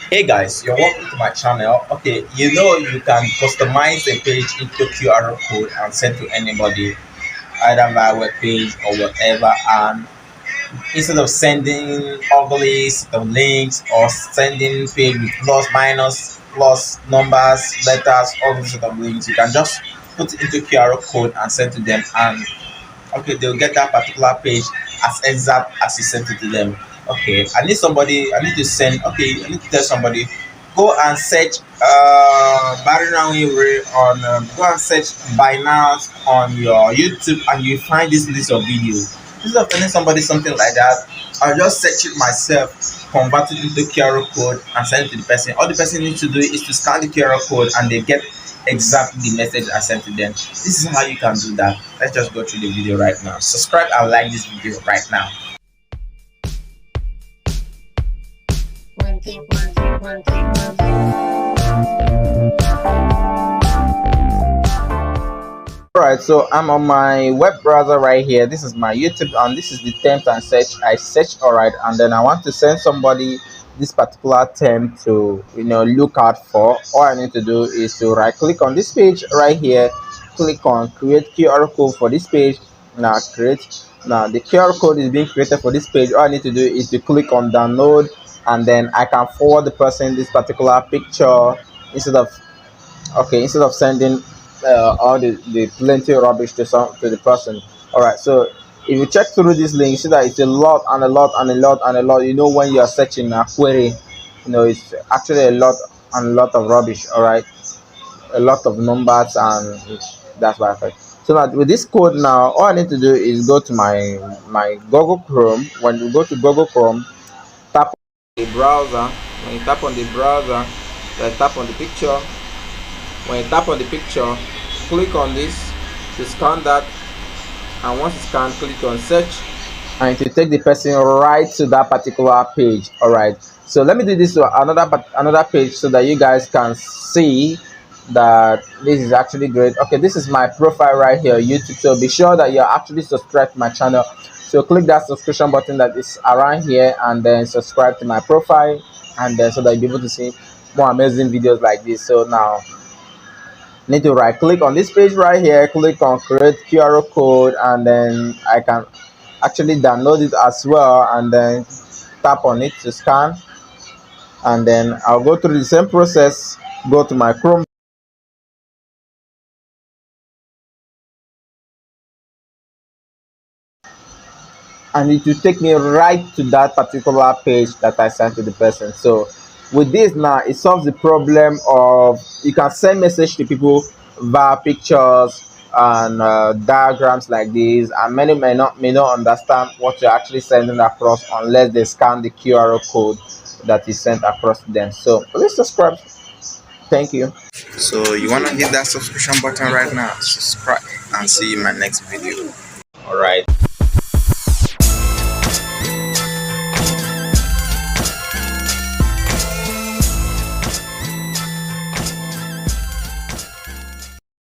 Hey guys, you're welcome to my channel. Okay, you can customize the page into QR code and send to anybody, either via web page or whatever. And instead of sending ugly set of links or sending page with plus minus plus numbers, letters, all these sort of links, you can just put it into QR code and send to them, and okay, they'll get that particular page as exact as you sent it to them. Okay, I need to send, okay, I need to tell somebody, go and search BarinuaTradex on go and search Binance on your YouTube, and you find this list of videos. Instead of telling somebody something like that, I'll just search it myself, convert it into QR code and send it to the person. All the person needs to do is to scan the QR code and they get exactly the message I sent to them. This is how you can do that. Let's just go through the video right now. Subscribe and like this video right now. Alright, so I'm on my web browser right here. This is my YouTube and this is the terms and search. I search, alright, and then I want to send somebody this particular term to look out for. All I need to do is to right click on this page right here, click on create QR code for this page. Now the QR code is being created for this page. All I need to do is to click on download, and then I can forward the person this particular picture instead of sending all the plenty of rubbish to the person. All right, so if you check through this link, you see that it's a lot and a lot and a lot and a lot. When you are searching a query, it's actually a lot and a lot of rubbish. All right, a lot of numbers, and that's why. So now with this code now, all I need to do is go to my Google Chrome. When you go to Google Chrome, tap on the browser. When you tap on the browser, then tap on the picture. When you tap on the picture, click on this to scan that, and once it's scanned, click on search, and to take the person right to that particular page. All right, so let me do this to another page so that you guys can see that this is actually great. Okay, this is my profile right here, YouTube. So be sure that you're actually subscribed to my channel. So click that subscription button that is around here, and then subscribe to my profile, and then so that you'll be able to see more amazing videos like this. So now need to right click on this page right here, click on create QR code, and then I can actually download it as well, and then tap on it to scan, and then I'll go through the same process, go to my Chrome, and it will take me right to that particular page that I sent to the person. So with this now, it solves the problem of you can send message to people via pictures and diagrams like this, and many may not understand what you're actually sending across unless they scan the QR code that is sent across to them. So please subscribe. Thank you. So you want to hit that subscription button right now, subscribe, and see you in my next video. All right.